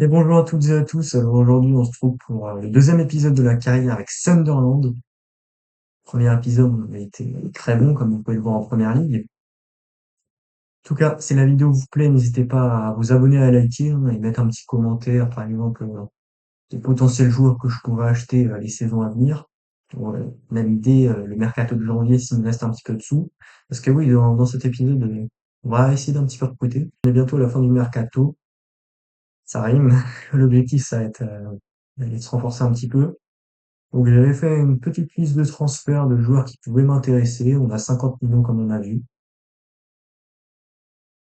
Et bonjour à toutes et à tous. Alors aujourd'hui, on se trouve pour le deuxième épisode de la carrière avec Sunderland. Premier épisode a été très bon, comme vous pouvez le voir en première ligue. En tout cas, si la vidéo vous plaît, n'hésitez pas à vous abonner, à liker hein, et mettre un petit commentaire, par exemple, des potentiels joueurs que je pourrais acheter les saisons à venir. Pour même dès le mercato de janvier s'il me reste un petit peu de sous. Parce que oui, dans cet épisode, on va essayer d'un petit peu recruter. On est bientôt à la fin du mercato. Ça rime. L'objectif, ça va être d'aller se renforcer un petit peu. Donc j'avais fait une petite liste de transferts de joueurs qui pouvaient m'intéresser. On a 50 millions comme on a vu.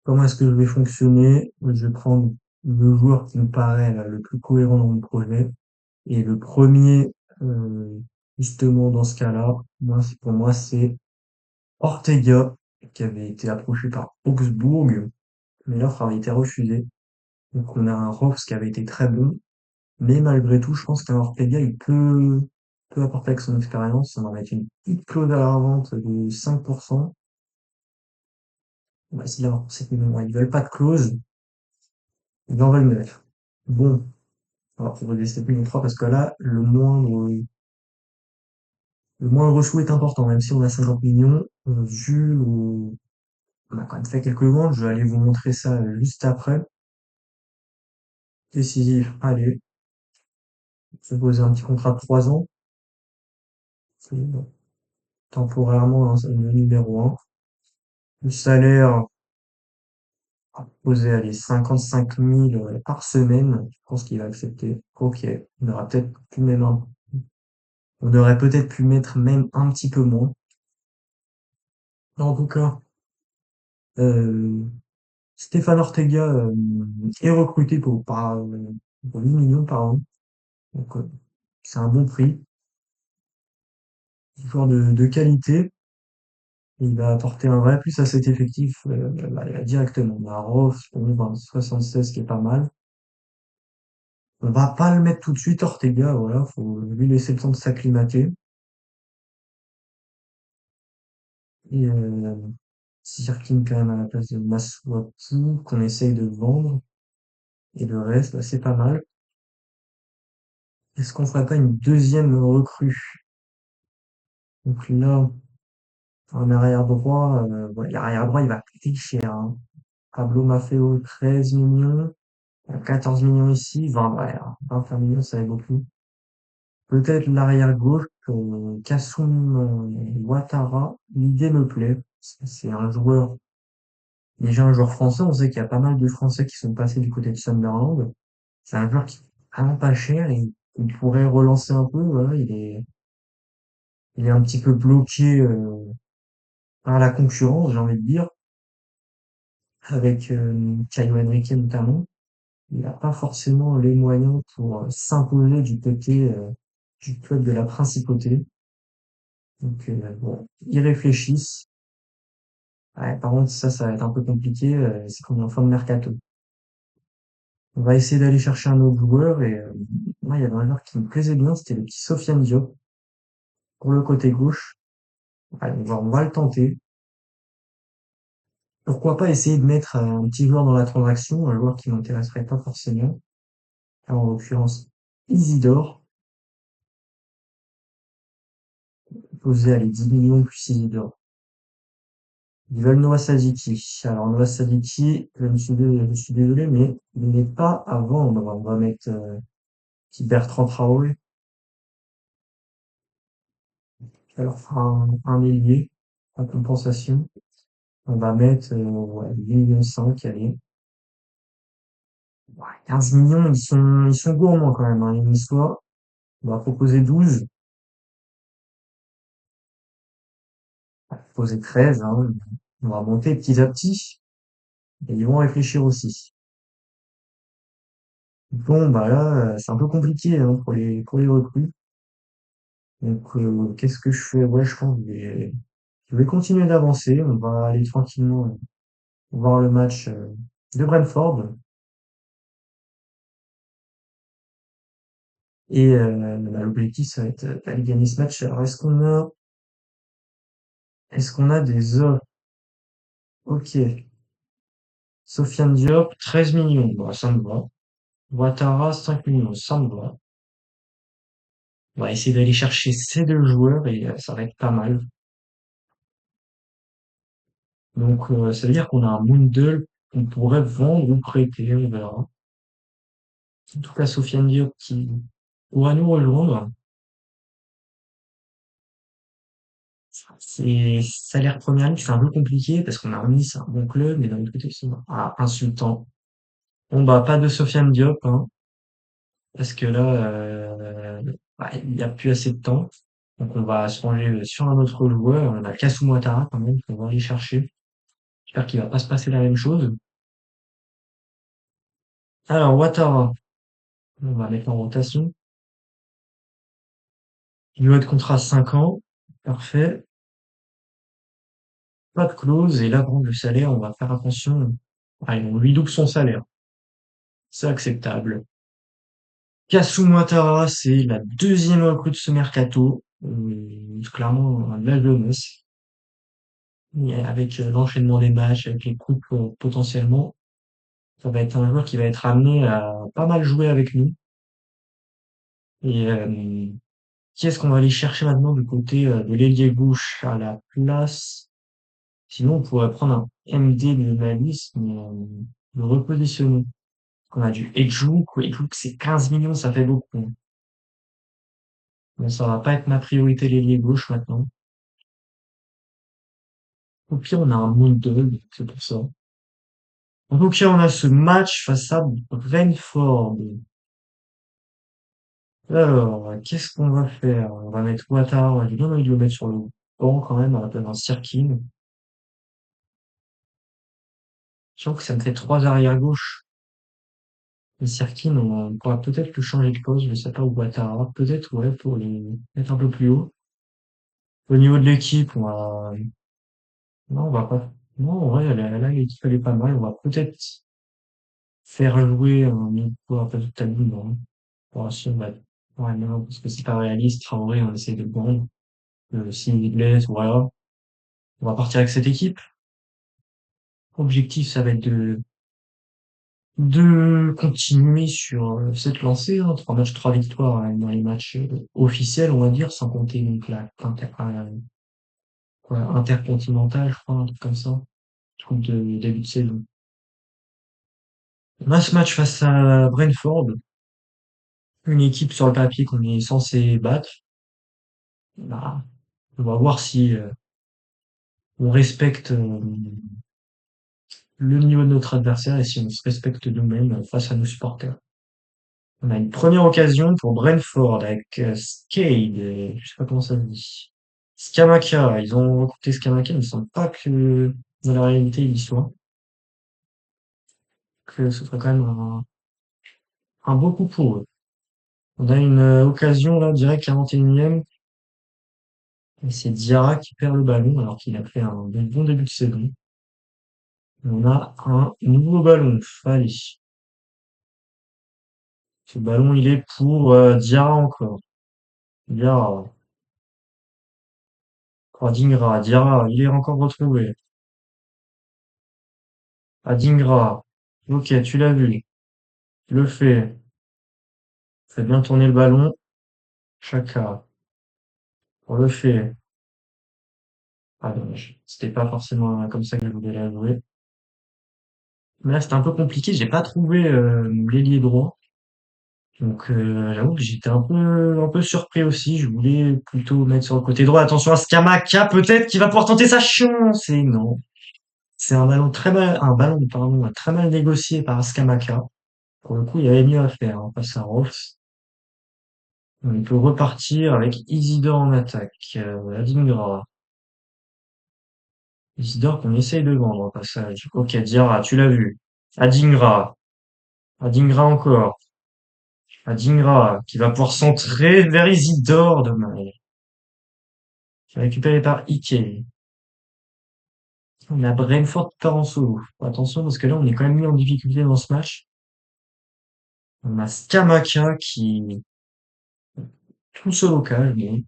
Comment est-ce que je vais fonctionner? Je vais prendre le joueur qui me paraît là, le plus cohérent dans mon projet. Et le premier, euh, justement dans ce cas-là, pour moi, c'est Ortega, qui avait été approché par Augsbourg, mais l'offre avait été refusée. Donc on a un Ross qui avait été très bon. Mais malgré tout, je pense qu'un Ortega, peut apporter avec son expérience. On va mettre une petite clause à la revente de 5%. On va essayer d'avoir 7 millions. Ouais, ils veulent pas de clause. Ils en veulent 9. Bon, on va proposer 7 millions 3 parce que là, le moindre sou est important, même si on a 50 millions. On a quand même fait quelques ventes. Je vais aller vous montrer ça juste après. Décisif, allez, se poser un petit contrat de 3 ans. C'est, temporairement, hein, c'est le numéro 1. Le salaire, poser allez, 55 000 par semaine, je pense qu'il va accepter. Ok, on aurait peut-être pu mettre même un petit peu moins. En tout cas, euh, Stéphane Ortega est recruté pour 8 millions par an. Donc, c'est un bon prix. Joueur de qualité. Il va apporter un vrai plus à cet effectif directement. On a Ross pour 76 qui est pas mal. On va pas le mettre tout de suite, Ortega, voilà, faut lui laisser le temps de s'acclimater. Et Sirkin quand même à la place de Masuaku, qu'on essaye de vendre. Et le reste, bah, c'est pas mal. Est-ce qu'on ferait pas une deuxième recrue? Donc là, un arrière droit, ouais, l'arrière droit, il va coûter cher, hein. Pablo Maffeo, 13 millions. 14 millions ici, 20, ouais, 21 millions, ça va être beaucoup. Peut-être l'arrière gauche, Kassoum Ouattara, l'idée me plaît. C'est un joueur, déjà un joueur français, on sait qu'il y a pas mal de Français qui sont passés du côté de Sunderland. C'est un joueur qui est vraiment pas cher et il pourrait relancer un peu, voilà, il est un petit peu bloqué, par la concurrence, j'ai envie de dire, avec, Caio Henrique notamment. Il n'a pas forcément les moyens pour s'imposer du côté du club de la principauté. Donc bon, ils réfléchissent. Ouais, par contre, ça va être un peu compliqué. C'est qu'on est en fin de mercato. On va essayer d'aller chercher un autre joueur et moi, il y avait un joueur qui me plaisait bien, c'était le petit Sofiane Diop pour le côté gauche. Allez, on va le tenter. Pourquoi pas essayer de mettre un petit joueur dans la transaction, un joueur qui m'intéresserait pas forcément. Alors, en l'occurrence, Isidore, posé à les 10 millions plus Isidore. Ils veulent Noah Sadiki. Alors Noah Sadiki, je suis désolé, mais il n'est pas à vendre. On va mettre petit Bertrand Traoré. Ça leur fera un ailier en compensation. On va mettre ouais, 8 millions 5, allez. Ouais, 15 millions, ils sont gourmands quand même, hein, les Niçois. On va proposer 12, on va proposer 13, hein. On va monter petit à petit. Et ils vont réfléchir aussi. Bon, bah là, c'est un peu compliqué hein, pour les recrues. Donc, qu'est-ce que je fais? Ouais, je pense que je vais continuer d'avancer. On va aller tranquillement voir le match de Brentford. Et bah, l'objectif, ça va être d'aller gagner ce match. Alors, est-ce qu'on a des offres? Ok. Sofiane Diop, 13 millions. Bon, ça me va. Ouattara, 5 millions, ça me va. On va essayer d'aller chercher ces deux joueurs et ça va être pas mal. Donc, ça veut dire qu'on a un Moundle qu'on pourrait vendre ou prêter, on verra. En tout cas, Sofiane Diop qui pourra nous rejoindre. Salaire première ligue, c'est un peu compliqué parce qu'on a remis, c'est un bon club, mais d'un autre côté, c'est insultant. Bon, bah, pas de Sofiane Diop, hein, parce que là, bah, il n'y a plus assez de temps. Donc, on va se ranger sur un autre joueur. On a Kassou Ouattara, quand même, qu'on va aller chercher. J'espère qu'il va pas se passer la même chose. Alors, Ouattara, on va mettre en rotation. Durée de contrat 5 ans. Parfait. Pas de clause. Et là, bon, le salaire, on va faire attention. Allez, on lui double son salaire. C'est acceptable. Kassou Ouattara, c'est la deuxième recrue de ce mercato. Clairement, un bel jeunesse. Et avec l'enchaînement des matchs, avec les coupes potentiellement, ça va être un joueur qui va être amené à pas mal jouer avec nous. Et qui est-ce qu'on va aller chercher maintenant du côté de l'ailier gauche à la place? Sinon, on pourrait prendre un MD de la liste, mais le repositionner. On a du Edjouk. Edjouk, c'est 15 millions, ça fait beaucoup. Mais ça va pas être ma priorité l'ailier gauche maintenant. Au pire, on a un Moondog, c'est pour ça. En tout cas, on a ce match face à Brentford. Alors, qu'est-ce qu'on va faire? On va mettre Ouattara. J'ai bien envie de le mettre sur le banc quand même, à la place d'un Sirkin. Je trouve que ça me fait trois arrières gauche. Le Sirkin, on pourra peut-être le changer de poste, je sais pas, ou Ouattara. Peut-être, ouais, pour les mettre un peu plus haut. Au niveau de l'équipe, on va, non, on va pas, non, en vrai, là, l'équipe, elle est pas mal. On va peut-être faire jouer un niveau un peu de tabou, non? Bon, si on va, ouais, non, parce que c'est pas réaliste. En vrai, on essaie de prendre, s'il est blesse, voilà. On va partir avec cette équipe. Objectif, ça va être de continuer sur cette lancée, hein, 3 matchs, 3 victoires dans les matchs officiels, on va dire, sans compter donc quoi, intercontinental, je crois, un truc comme ça, truc de début de saison. On a ce match face à Brentford, une équipe sur le papier qu'on est censé battre. Bah, on va voir si on respecte le niveau de notre adversaire et si on se respecte nous-mêmes face à nos supporters. On a une première occasion pour Brentford avec Skade, je sais pas comment ça se dit. Scamacca, ils ont recruté Scamacca, il me semble pas que dans la réalité il y soit. Que ce serait quand même un beau coup pour eux. On a une occasion là, direct 41e, et c'est Diarra qui perd le ballon alors qu'il a fait un bon début de saison. On a un nouveau ballon, allez. Ce ballon il est pour Diarra encore. Diarra, Dingra, Diarra, il est encore retrouvé. Adingra. Ok, tu l'as vu. Tu le fais. Fais bien tourner le ballon. Chaka. On le fait. Ah, dommage. C'était pas forcément comme ça que je voulais la jouer. Mais là, c'était un peu compliqué. J'ai pas trouvé l'ailier droit. Donc, j'avoue que j'étais un peu surpris aussi. Je voulais plutôt mettre sur le côté droit. Attention à Skamaka, peut-être, qui va pouvoir tenter sa chance. Et non. C'est un ballon, pardon, très mal négocié par Skamaka. Pour le coup, il y avait mieux à faire, hein, face à Rolfs. On peut repartir avec Isidore en attaque. Adingra. Isidore qu'on essaye de vendre au passage. Ok, Diarra, tu l'as vu. Adingra. Adingra encore. Adingra qui va pouvoir centrer vers Isidore. Dommage. Qui est récupéré par Ike. On a Brentford qui part en solo. Attention parce que là on est quand même mis en difficulté dans ce match. On a Scamacca qui tout seul au cage, bon,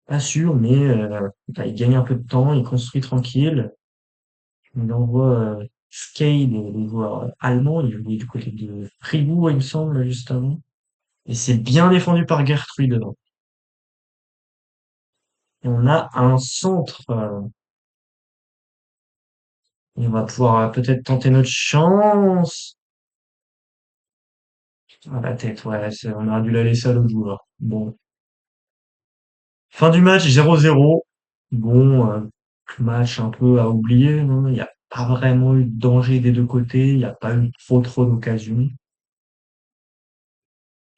pas sûr, mais bah, il gagne un peu de temps, il construit tranquille. Il envoie Scale, le joueur allemand, il est du côté de Fribourg, il me semble, justement. Et c'est bien défendu par Gertrude devant. Et on a un centre. On va pouvoir peut-être tenter notre chance. À la tête, ouais, on aurait dû la laisser à l'autre joueur. Bon. Fin du match, 0-0. Bon, match un peu à oublier, hein. Il n'y a pas vraiment eu de danger des deux côtés. Il n'y a pas eu trop d'occasions.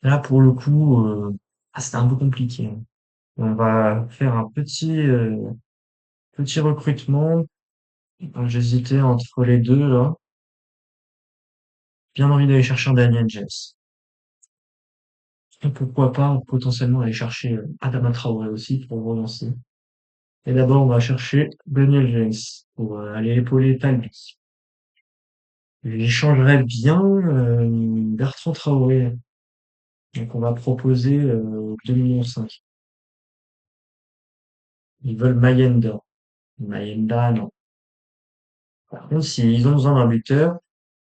Là, pour le coup, c'était un peu compliqué, hein. On va faire un petit recrutement. J'hésitais entre les deux, là. Bien envie d'aller chercher un Daniel James. Et pourquoi pas potentiellement aller chercher Adama Traoré aussi pour relancer. Et d'abord, on va chercher Daniel James pour aller épauler Talbi. J'échangerais bien Bertrand Traoré. Donc on va proposer 2,5 millions. Ils veulent Mayenda. Mayenda, non. Par contre, s'ils ont besoin d'un buteur,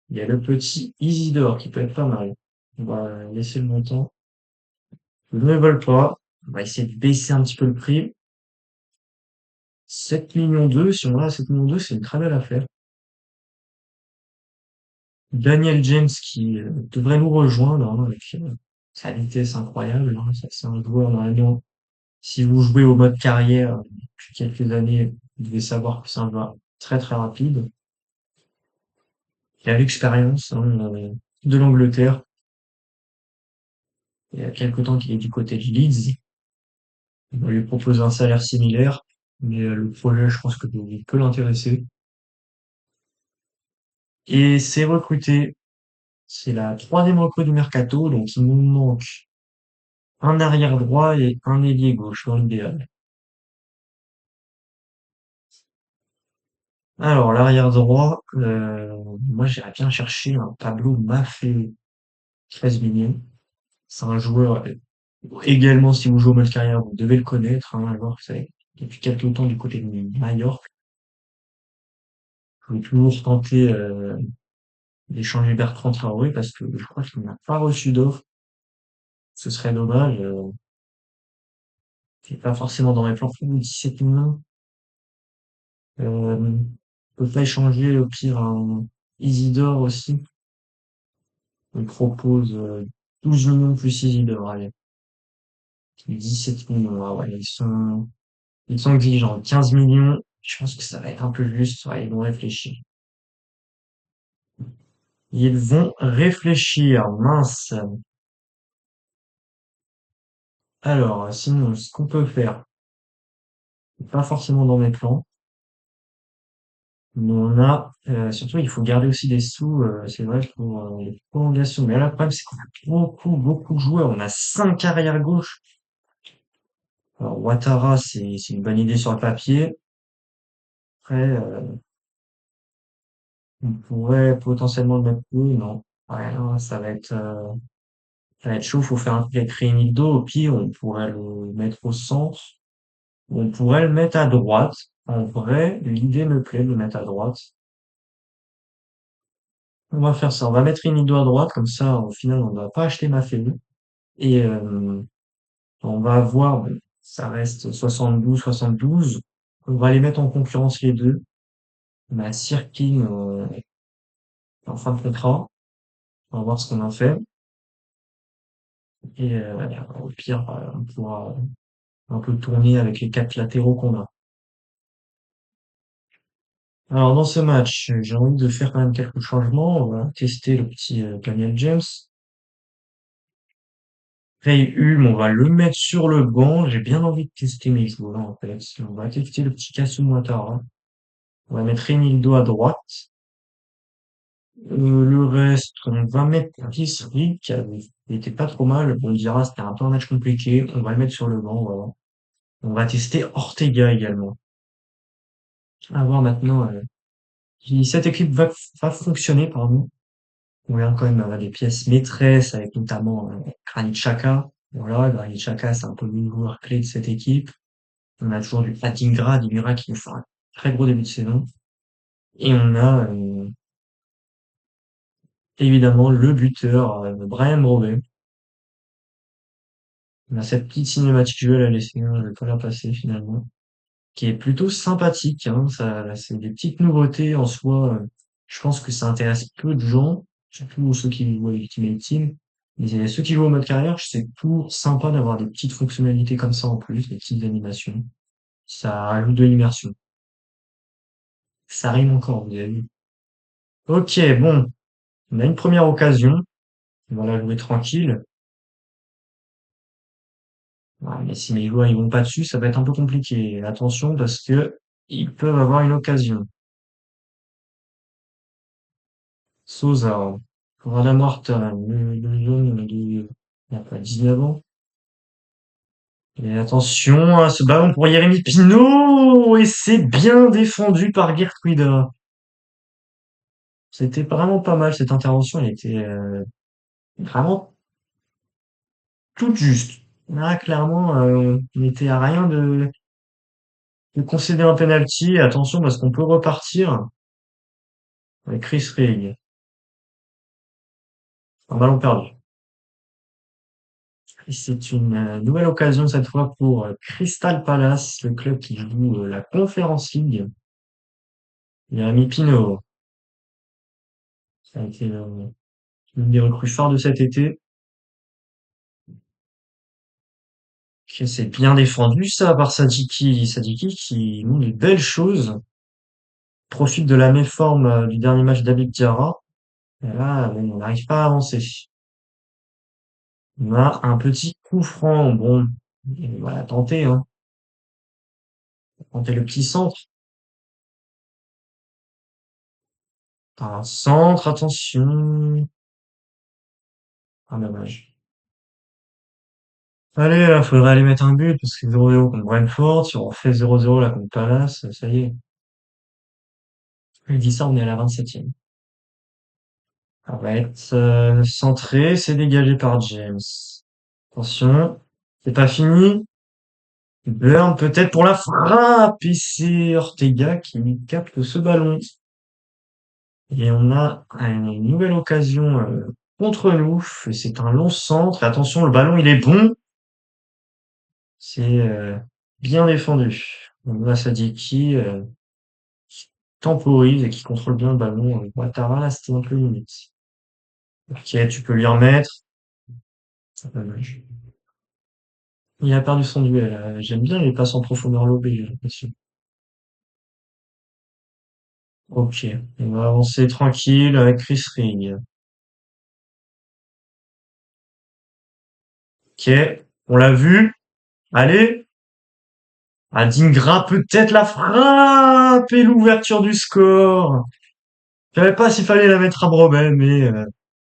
il y a le petit Isidore qui peut être pas mal. On va laisser le montant. Ils ne veulent pas. On va essayer de baisser un petit peu le prix. 7,2 millions. Si on a 7,2 millions, c'est une très belle affaire. Daniel James qui devrait nous rejoindre hein, avec sa vitesse incroyable, hein. Ça, c'est un joueur normalement. Si vous jouez au mode carrière depuis quelques années, vous devez savoir que c'est un joueur très rapide. Il a l'expérience hein, de l'Angleterre. Il y a quelque temps qu'il est du côté de Leeds. On va lui proposer un salaire similaire, mais le projet, je pense que peut l'intéresser. Et c'est recruté. C'est la troisième recrue du mercato, donc il nous manque un arrière droit et un ailier gauche dans l'idéal. Alors, l'arrière droit, moi j'irais bien chercher un Pablo Maffei, 13 millions. C'est un joueur, également si vous jouez au mode carrière, vous devez le connaître, hein, un joueur que vous savez, depuis quelques temps du côté de Majorque. Je vais toujours tenter d'échanger Bertrand Traoré parce que je crois qu'il n'a pas reçu d'offre. Ce serait dommage. C'est pas forcément dans mes plans. 17 millions. On peut pas échanger au pire un Isidore aussi. On propose 12 millions plus Isidore. Allez, 17 millions. Ah ouais, ils sont exigeants. 15 millions. Je pense que ça va être un peu juste. Ouais, ils vont réfléchir. Ils vont réfléchir. Mince. Alors, sinon, ce qu'on peut faire, c'est pas forcément dans mes plans, mais on a, surtout, il faut garder aussi des sous, c'est vrai, pour les prolongations. Mais là, le problème, c'est qu'on a beaucoup de joueurs. On a 5 arrière gauche. Alors, Ouattara, c'est une bonne idée sur le papier. Après, on pourrait potentiellement le mettre où? Non. Ouais, non, ça va être chaud. Faut faire un truc avec Reinildo. Au pire, on pourrait le mettre au centre. On pourrait le mettre à droite. En vrai, l'idée me plaît de le mettre à droite. On va faire ça. On va mettre Inigo à droite, comme ça, au final, on ne va pas acheter Maffei. Et on va avoir, bon, ça reste 72. On va les mettre en concurrence les deux. On a Sirkin en fin de contrat. On va voir ce qu'on en fait. Et au pire, on pourra un peu tourner avec les 4 latéraux qu'on a. Alors dans ce match, j'ai envie de faire quand même quelques changements. On va tester le petit Daniel James. Ray Hulme, on va le mettre sur le banc. J'ai bien envie de tester mes joueurs en fait. On va tester le petit Kasum Ouattara. On va mettre Renildo à droite. Le reste, on va mettre Kisri, qui était pas trop mal. On dira c'était un peu un match compliqué. On va le mettre sur le banc. Voilà. On va tester Ortega également. À voir maintenant si cette équipe va fonctionner, pardon. On verra quand même des pièces maîtresses avec notamment Granit Xhaka. Voilà, Granit Xhaka, c'est un peu le joueur clé de cette équipe. On a toujours du Adingra qui nous fait un très gros début de saison. Et on a évidemment le buteur, Brian Brobey. On a cette petite cinématique, je vais la laisser, hein, je vais pas la passer finalement, qui est plutôt sympathique, hein, ça, c'est des petites nouveautés en soi. Je pense que ça intéresse peu de gens, surtout ceux qui jouent à Ultimate Team. Mais ceux qui jouent au mode carrière, c'est toujours sympa d'avoir des petites fonctionnalités comme ça en plus, des petites animations. Ça ajoute de l'immersion. Ça rime encore, vous avez vu. Ok, bon, on a une première occasion. On va la jouer tranquille. Ouais, mais si mes joueurs ils vont pas dessus, ça va être un peu compliqué. Attention parce que ils peuvent avoir une occasion. Souza, Adam Wharton, le jeune il a pas 19 ans. Et attention à ce ballon pour Jérémy Pinault! Et c'est bien défendu par Gertruida. C'était vraiment pas mal cette intervention. Elle était vraiment toute juste. Là, clairement, on était à rien de concéder un penalty. Attention parce qu'on peut repartir avec Chris Rig. Un ballon perdu. Et c'est une nouvelle occasion cette fois pour Crystal Palace, le club qui joue la Conference League. Jérémy Pinault, ça a été l'une des recrues phares de cet été. Que c'est bien défendu ça par Sadiki. Sadiki qui montre des belles choses, profite de la méforme du dernier match d'Habib Diarra. Et là, bon, on n'arrive pas à avancer. On a un petit coup franc. Bon, et voilà, tenter, hein. Tenter le petit centre. Un centre, attention. Ah, dommage. Allez, là, faudrait aller mettre un but, parce que 0-0 contre Brentford, si on refait 0-0 là contre Palace, ça y est. Je dis ça, on est à la 27e. Ça va être centré, c'est dégagé par James. Attention, c'est pas fini. Burn peut-être pour la frappe, et c'est Ortega qui capte ce ballon. Et on a une nouvelle occasion contre nous. C'est un long centre. Attention, le ballon, il est bon. C'est bien défendu. On a Sadiki qui temporise et qui contrôle bien le ballon. Ouattara, là, c'était un peu limite. Ok, tu peux lui remettre. Dommage. Il a perdu son duel. J'aime bien les passes en profondeur lobées, j'ai l'impression. Ok, on va avancer tranquille avec Chris Ring. Ok, on l'a vu. Allez, Adingra peut-être la frappe et l'ouverture du score. Je savais pas s'il fallait la mettre à Broben, mais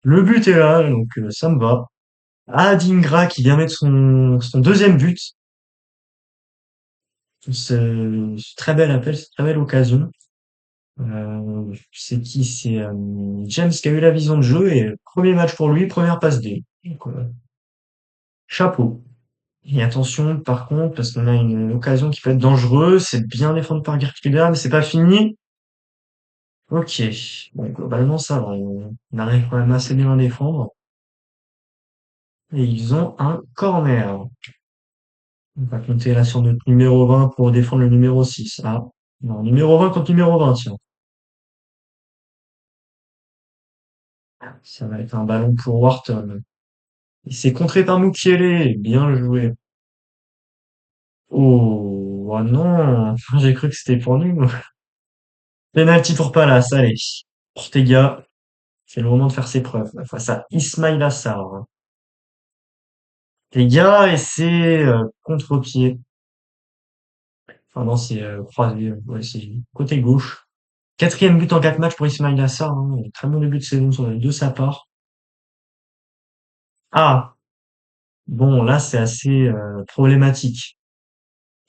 le but est là, donc ça me va. Adingra qui vient mettre son deuxième but. C'est très bel appel, c'est très belle occasion. C'est qui? C'est James qui a eu la vision de jeu et premier match pour lui, première passe D. Donc, chapeau. Et attention, par contre, parce qu'on a une occasion qui peut être dangereuse, c'est bien défendu par Gertruida, mais c'est pas fini. Ok. Bon, globalement, ça va. On arrive quand même assez bien à défendre. Et ils ont un corner. On va compter là sur notre numéro 20 pour défendre le numéro 6. Ah. Non, numéro 20 contre numéro 20, tiens. Ça va être un ballon pour Wharton. Et c'est contré par Mukiele. Bien joué. Oh, oh non. J'ai cru que c'était pour nous. Penalty pour Palace. Allez. Ortega. C'est le moment de faire ses preuves face à Ismail Assar. Les gars, et c'est contre-pied. Enfin non, c'est croisé. Ouais, c'est côté gauche. Quatrième but en 4 matchs pour Ismail Assar. Hein. Très bon début de saison de sa part. Ah, bon, là, c'est assez problématique.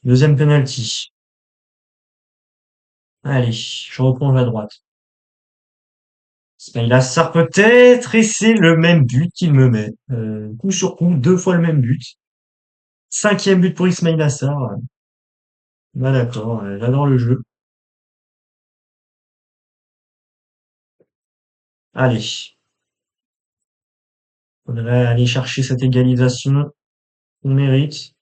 Deuxième penalty. Allez, je reprends à droite. Ismail Assar peut-être, et c'est le même but qu'il me met. Coup sur coup, deux fois le même but. Cinquième but pour Ismail Assar. Bah d'accord, j'adore le jeu. Allez. Faudrait aller chercher cette égalisation qu'on mérite.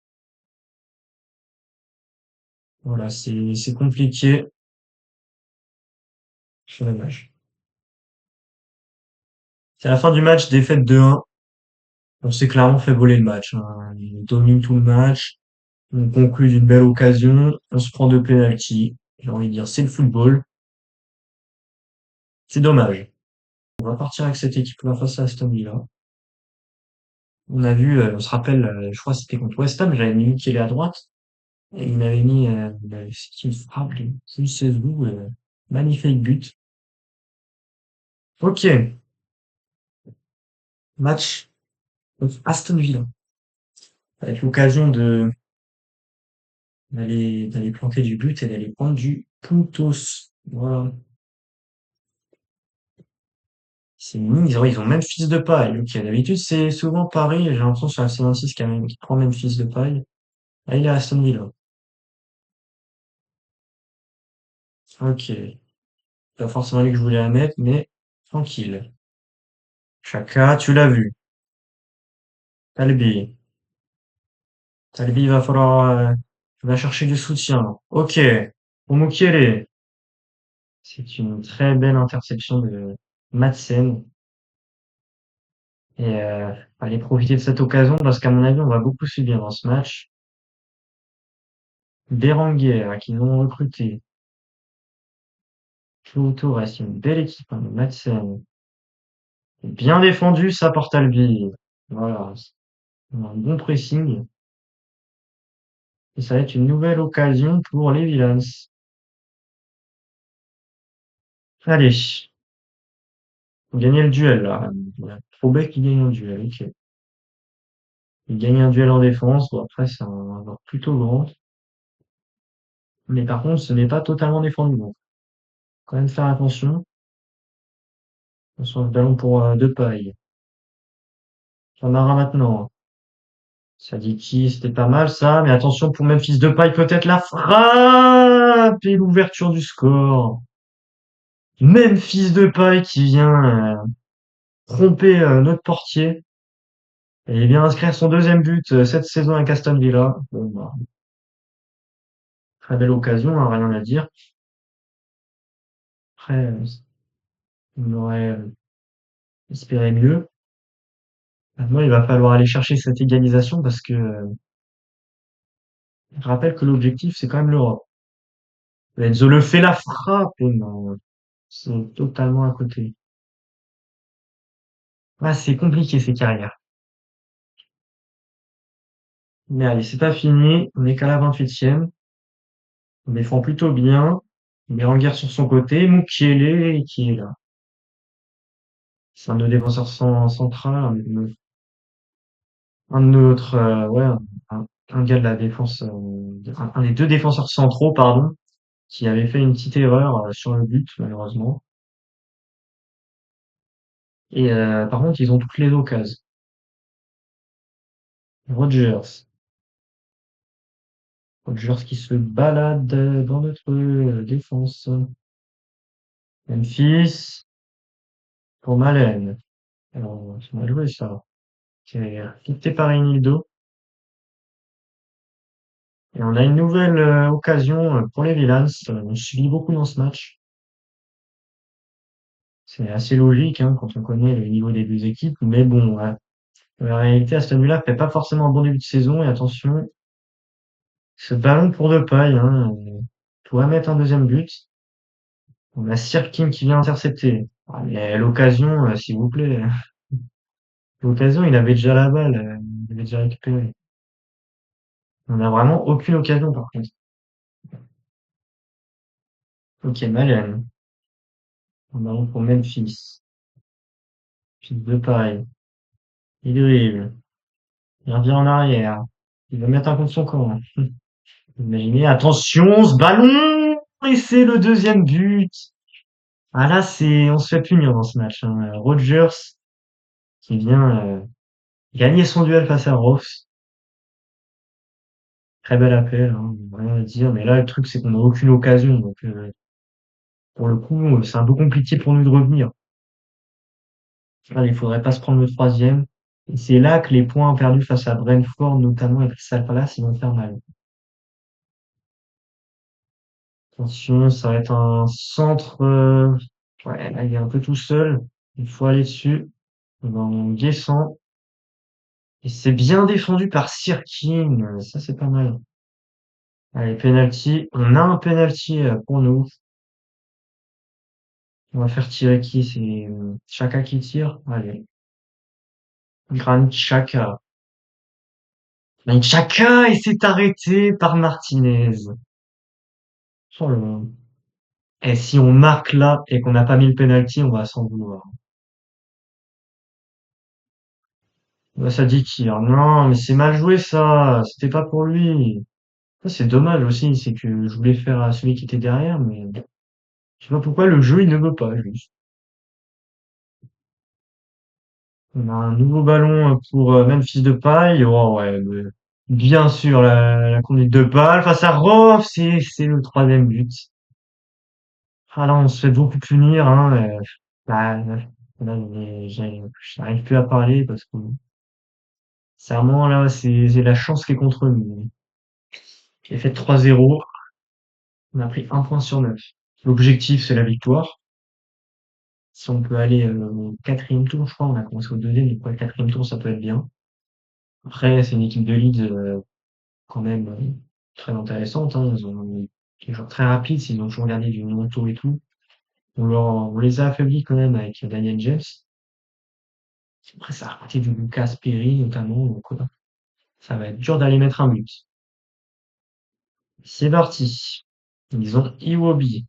Voilà, c'est compliqué. C'est dommage. C'est la fin du match, défaite 2-1. On s'est clairement fait voler le match, hein. On domine tout le match. On conclut d'une belle occasion. On se prend deux pénaltys. J'ai envie de dire, c'est le football. C'est dommage. On va partir avec cette équipe-là face à Aston Villa. On a vu, on se rappelle, je crois que c'était contre West Ham, j'avais mis Mukele à droite. Et il m'avait mis, c'est une frappe de je ne sais où, magnifique but. Ok, match contre Aston Villa. Avec l'occasion d'aller planter du but et d'aller prendre du puntos. Voilà. C'est mignon, ils ont même fils de paille. Ok, d'habitude, c'est souvent Paris, j'ai l'impression sur la C26 qui prend même fils de paille. Là, il est à Aston Villa. Ok. Pas forcément lui que je voulais la mettre, mais tranquille. Chaka, tu l'as vu. Talbi. Talbi, il va falloir, il va chercher du soutien. Ok. Pour Mukiele. C'est une très belle interception de Madsen. Et aller profiter de cette occasion parce qu'à mon avis, on va beaucoup subir dans ce match. Berenguer, qui nous ont recruté. Flo Torres, une belle équipe, hein, de Madsen. Bien défendu, ça porte Albi. Voilà. On a un bon pressing. Et ça va être une nouvelle occasion pour les Villains. Allez, faut gagner le duel là. Voilà. Probet qui gagne un duel. Ok. Il gagne un duel en défense. Bon, après, c'est un joueur plutôt grand. Mais par contre, ce n'est pas totalement défendu. Donc, quand même faire attention. Attention, le ballon pour Depay. Camara maintenant. Ça dit qui? C'était pas mal ça. Mais attention pour Memphis Depay, peut-être la frappe et l'ouverture du score. Memphis Depay qui vient tromper notre portier. Et il vient inscrire son deuxième but cette saison avec Aston Villa. Bon, bah, très belle occasion, hein, rien à dire. Après, on aurait espéré mieux. Maintenant, il va falloir aller chercher cette égalisation parce que je rappelle que l'objectif, c'est quand même l'Europe. Enzo le fait la frappe et non, c'est totalement à côté. Ah, c'est compliqué ces carrières. Mais allez, c'est pas fini. On est qu'à la 28e. On défend plutôt bien. Berenguer sur son côté. Mukiele qui est là. C'est un de nos défenseurs central, un de notre, ouais, un gars de la défense, un des deux défenseurs centraux, pardon, qui avait fait une petite erreur sur le but, malheureusement. Et par contre, ils ont toutes les occasions. Rodgers. Rodgers qui se balade dans notre défense. Memphis pour Malen. Alors, c'est mal joué ça. C'est quitté par Enildo. Et on a une nouvelle occasion pour les Villans. On subit beaucoup dans ce match. C'est assez logique hein, quand on connaît le niveau des deux équipes. Mais bon, ouais. La réalité, Aston Villa fait pas forcément un bon début de saison. Et attention, ce ballon pour Depay, hein, doit mettre un deuxième but. On a Sirkin qui vient intercepter. Ah, mais l'occasion, s'il vous plaît. L'occasion, il avait déjà la balle. Il avait déjà récupéré. On a vraiment aucune occasion par contre. Ok, Malen. Un ballon pour Memphis. Puis Depay. Il dribble. Il revient en arrière. Il va mettre un contre son camp. Imaginez, attention, ce ballon! Et c'est le deuxième but. Ah là, on se fait punir dans ce match, hein. Rodgers qui vient gagner son duel face à Ross. Très bel appel, hein, rien à dire. Mais là, le truc, c'est qu'on n'a aucune occasion. Donc, pour le coup, c'est un peu compliqué pour nous de revenir. Là, il faudrait pas se prendre le troisième. Et c'est là que les points perdus face à Brentford, notamment avec Crystal Palace, ils vont faire mal. Attention, ça va être un centre. Ouais, là, il est un peu tout seul. Il faut aller dessus. On descend. Et c'est bien défendu par Sirkin. Ça, c'est pas mal. Allez, penalty. On a un penalty pour nous. On va faire tirer qui? C'est Chaka qui tire. Allez. Granit Xhaka. Granit Xhaka et c'est arrêté par Martinez. Oh là là. Et si on marque là et qu'on n'a pas mis le penalty, on va s'en vouloir. Bah, ça dit tire. Non, mais c'est mal joué ça. C'était pas pour lui. Ça, c'est dommage aussi. C'est que je voulais faire à celui qui était derrière, mais je sais pas pourquoi le jeu il ne veut pas juste. On a un nouveau ballon pour Memphis Depay. Oh ouais, bien sûr la conduite de balle face à Roth, c'est le troisième but. Ah là, on se fait beaucoup punir, hein. Bah, là, j'arrive plus à parler parce que sincèrement là, c'est la chance qui est contre nous. J'ai fait 3-0. On a pris un point sur 9. L'objectif, c'est la victoire. Si on peut aller au quatrième tour, je crois, on a commencé au deuxième, donc ouais, le quatrième tour, ça peut être bien. Après, c'est une équipe de Leeds quand même très intéressante, hein. Ils ont des joueurs très rapides, ils ont toujours gardé du Gnonto et tout. On les a affaiblis quand même avec Daniel James. Après, ça a raté du Lucas Perry notamment, donc ça va être dur d'aller mettre un but. C'est parti. Ils ont Iwobi.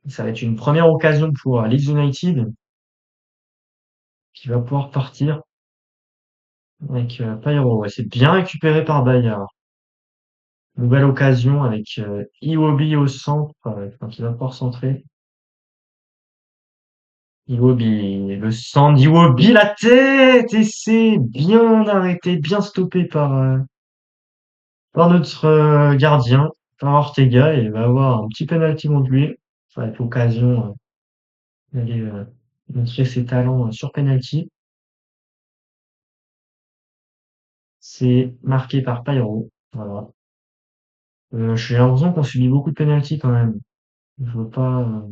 Ça va être une première occasion pour Leeds United qui va pouvoir partir avec Pairo. Ouais, c'est bien récupéré par Bayard. Nouvelle occasion avec Iwobi au centre, quand il va pouvoir centrer. Iwobi, le centre d'Iwobi, la tête! Et c'est bien arrêté, bien stoppé par notre gardien, par Ortega. Et il va avoir un petit penalty contre lui. Ça va être l'occasion d'aller montrer ses talents sur penalty. C'est marqué par Pairo. Voilà. J'ai l'impression qu'on subit beaucoup de penalty quand même. Je veux pas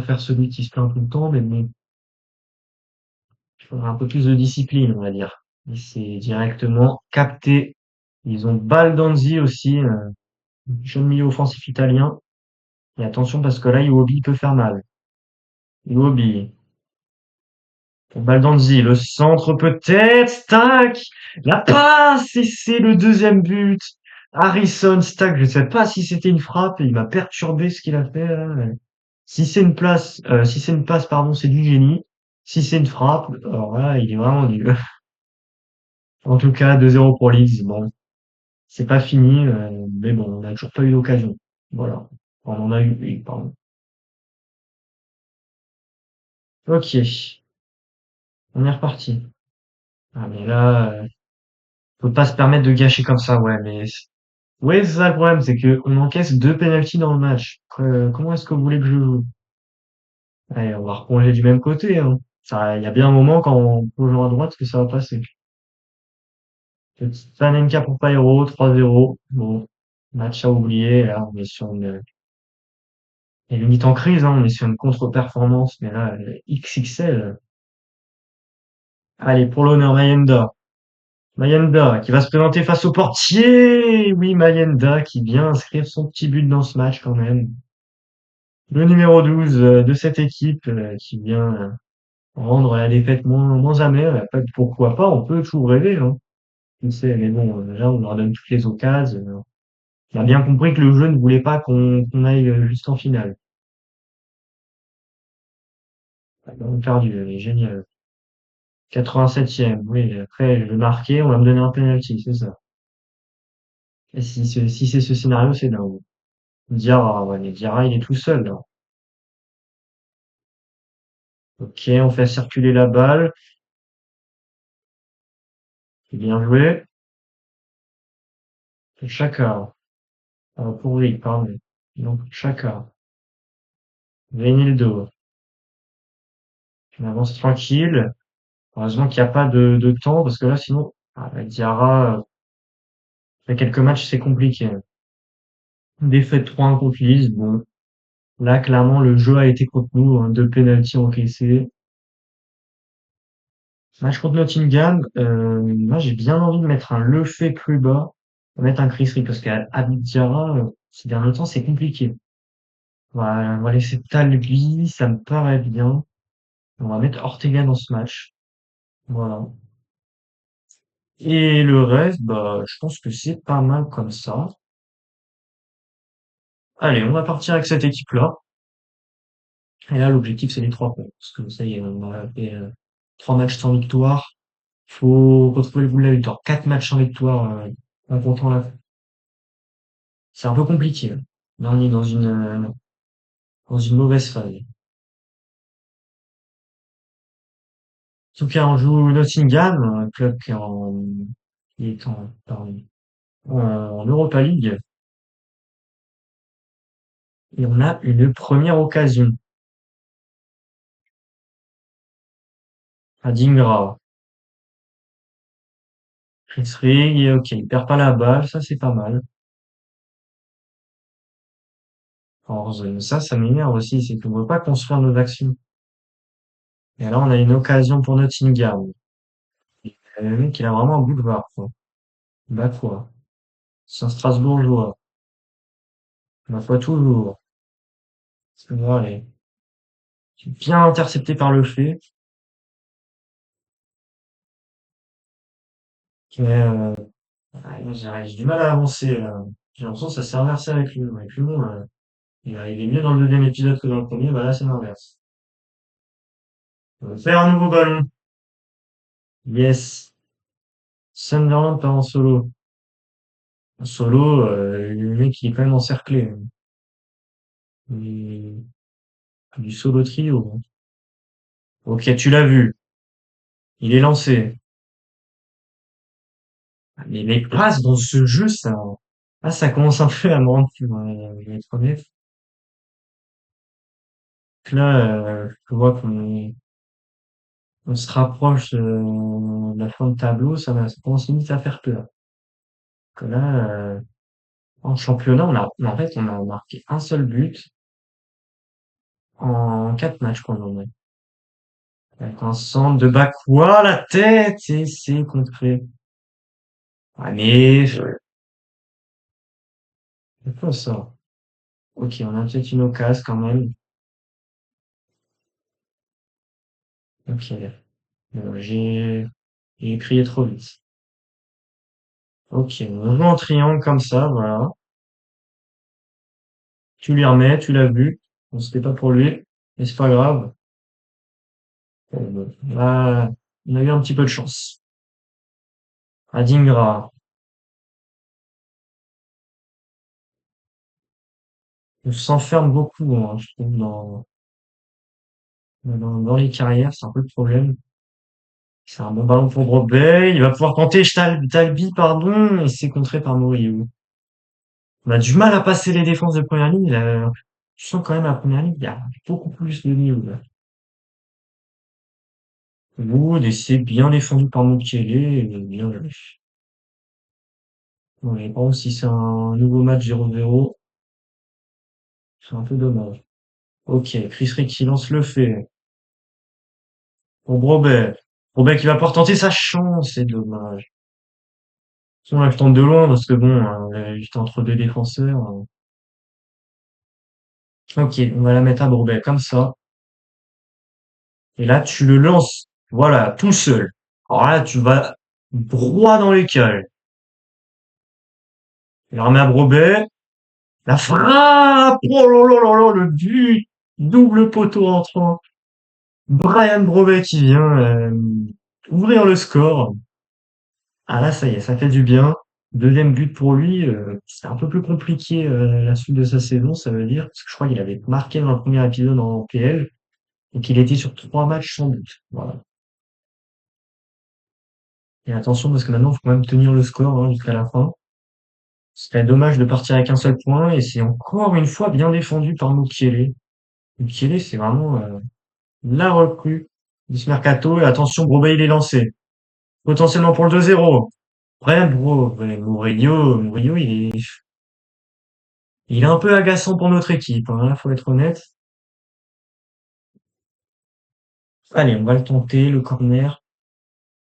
faire celui qui se plaint tout le temps, mais bon, il faudra un peu plus de discipline, on va dire. Et c'est directement capté. Ils ont Baldanzi aussi, jeune milieu offensif italien. Et attention parce que là, Iwobi peut faire mal. Iwobi, pour Baldanzi, le centre peut-être, tac, la passe, et c'est le deuxième but. Harrison Stack, je ne sais pas si c'était une frappe, il m'a perturbé ce qu'il a fait là. Si c'est une passe, pardon, c'est du génie. Si c'est une frappe, alors là, il est vraiment nul. En tout cas, 2-0 pour Leeds. Bon, c'est pas fini, mais bon, on n'a toujours pas eu l'occasion. Voilà. On en a eu une, pardon. Ok, on est reparti. Ah, mais là, on peut pas se permettre de gâcher comme ça, ouais, mais ouais, c'est ça le problème, c'est que on encaisse deux pénaltys dans le match. Comment est-ce que vous voulez que je joue? Allez, on va replonger du même côté, hein. Ça, il y a bien un moment quand on plonge à droite que ça va passer. Petit Panenka pour Pyro, 3-0. Bon, match à oublier. Là, on est sur et limite en crise, hein, on est sur une contre-performance, mais là, XXL. Allez, pour l'honneur, Mayenda. Mayenda, qui va se présenter face au portier. Oui, Mayenda, qui vient inscrire son petit but dans ce match, quand même. Le numéro 12 de cette équipe, qui vient rendre la défaite moins amère. Pourquoi pas, on peut toujours rêver, hein. Je sais, mais bon, là, on leur donne toutes les occasions. On a bien compris que le jeu ne voulait pas qu'on aille jusqu'en finale. On a perdu, génial. 87e, oui, après, je vais marquer, on va me donner un penalty, c'est ça. Et si c'est ce scénario, c'est dingue. Diarra, ouais, mais Diarra, il est tout seul, là. Ok, on fait circuler la balle. C'est bien joué. Chaka. Pour lui, pardon. Donc, Chaka. Renildo. On avance tranquille. Heureusement qu'il n'y a pas de temps, parce que là, sinon, avec Diarra, après quelques matchs, c'est compliqué. Défaite 3-1 contre Leeds, bon. Là, clairement, le jeu a été contre nous, hein, 2 pénaltys encaissés. Match contre Nottingham, moi, j'ai bien envie de mettre un Lefebvre plus bas, de mettre un Chris Ri, parce qu'à Diarra, ces derniers temps, c'est compliqué. Voilà, on va laisser Talbi, ça me paraît bien. On va mettre Ortega dans ce match. Voilà. Et le reste, bah, je pense que c'est pas mal comme ça. Allez, on va partir avec cette équipe-là. Et là, l'objectif, c'est les 3 points. Parce que ça y est, on a fait 3 matchs sans victoire. Faut retrouver le goût de la victoire. 4 matchs sans victoire en comptant la. C'est un peu compliqué, là. Là, on est dans une mauvaise phase. En tout cas, on joue Nottingham, un club qui est en Europa League. Et on a une première occasion. Adingra. Chris Rig, ok, il perd pas la balle, ça c'est pas mal. Ça m'énerve aussi, c'est qu'on ne veut pas construire nos actions. Et là, on a une occasion pour Nottingham. Le mec, il a vraiment un boulevard, quoi. Bah quoi. C'est un Strasbourgeois. Ma foi, toujours. Bon, allez. Bien intercepté par le fait. Mais, j'ai du mal à avancer, là. J'ai l'impression que ça s'est inversé avec lui. Avec lui, il est mieux dans le deuxième épisode que dans le premier. Bah là, c'est l'inverse. On va faire un nouveau ballon. Yes. Sunderland part en solo. En solo, le mec, il est quand même encerclé. Du, du solo trio, hein. Ok, tu l'as vu. Il est lancé. Mais les passes dans ce jeu, ça commence un peu à me rendre fou, hein, je vais être honnête. Là, je vois on se rapproche de la fin de tableau, ça commence limite à faire peur. Que là, en championnat, en fait, on a marqué un seul but en 4 matchs pour le moment. Avec un centre de Bakwa, la tête, et c'est contré. Ah, mais, c'est quoi ça? Ok, on a peut-être une occasion quand même. Ok, j'ai crié trop vite. Ok, on joue en triangle comme ça, voilà. Tu lui remets, tu l'as vu. Bon, c'était pas pour lui, mais c'est pas grave. Là, on a eu un petit peu de chance. Adingra, on s'enferme beaucoup, hein, je trouve, dans les carrières, c'est un peu le problème. C'est un bon ballon pour Brobbey, il va pouvoir tenter Talbi, pardon, et c'est contré par Moriou. On a du mal à passer les défenses de première ligne, là. Tu sens quand même à la première ligne, il y a beaucoup plus de niveau, là. Wood, et c'est bien défendu par Mukiele, et bien joué. Ouais, par contre, si c'est un nouveau match 0-0, c'est un peu dommage. Ok, Chris Rick qui lance le fait. Pour Brobbey. Brobbey qui va pouvoir tenter sa chance, c'est dommage. On là, je tente de loin parce que bon, j'étais entre deux défenseurs. Ok, on va la mettre à Brobbey comme ça. Et là, tu le lances. Voilà, tout seul. Alors là, tu vas droit dans les cales. Il la remet à Brobbey. La frappe! Oh là là là là, le but! Double poteau entrant. Brian Brobbey qui vient ouvrir le score. Ah là, ça y est, ça fait du bien. Deuxième but pour lui. C'est un peu plus compliqué la suite de sa saison, ça veut dire, parce que je crois qu'il avait marqué dans le premier épisode en PL et qu'il était sur 3 matchs sans but. Voilà. Et attention parce que maintenant, il faut quand même tenir le score hein, jusqu'à la fin. Ce serait dommage de partir avec un seul point et c'est encore une fois bien défendu par Mukiele. Mukiele, c'est vraiment la recrue. ce mercato, et attention, Brobbey, il est lancé. Potentiellement pour le 2-0. Ouais, bro, ouais, Murillo, il est un peu agaçant pour notre équipe, hein, faut être honnête. Allez, on va le tenter, le corner.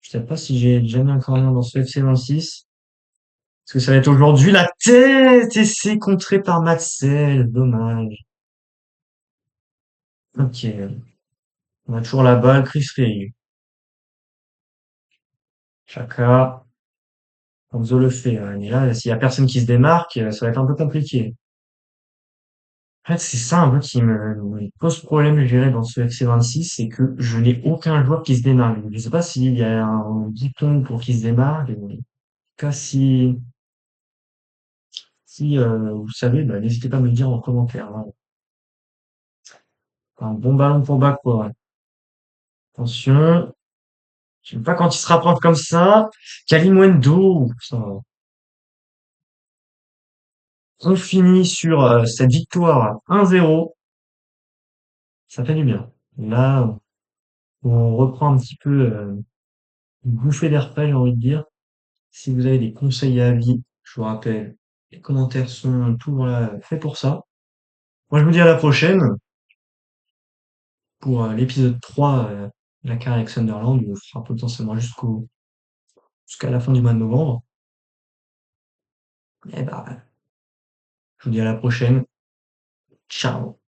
Je sais pas si j'ai déjà mis un corner dans ce FC 26. Parce que ça va être aujourd'hui la tête et c'est contré par Maxel. Dommage. Ok. On a toujours la balle. Chris Ray. Chaka. Enzo le fait, hein. Et là, s'il y a personne qui se démarque, ça va être un peu compliqué. En fait, c'est ça un peu qui me pose problème, je dirais, dans ce FC 26, c'est que je n'ai aucun joueur qui se démarque. Je sais pas s'il y a un bouton pour qu'il se démarque. En tout cas, si vous savez, bah, n'hésitez pas à me le dire en commentaire, hein. Un bon ballon pour Bakwa. Attention. J'aime pas quand il se rapproche comme ça. Kalimundo. On finit sur cette victoire 1-0. Ça fait du bien. Là, on reprend un petit peu une bouffée d'air frais, j'ai envie de dire. Si vous avez des conseils et avis, je vous rappelle, les commentaires sont toujours là, faits pour ça. Moi, je vous dis à la prochaine pour l'épisode 3 de la carrière avec Sunderland, où on fera potentiellement jusqu'à la fin du mois de novembre. Et bah, je vous dis à la prochaine. Ciao.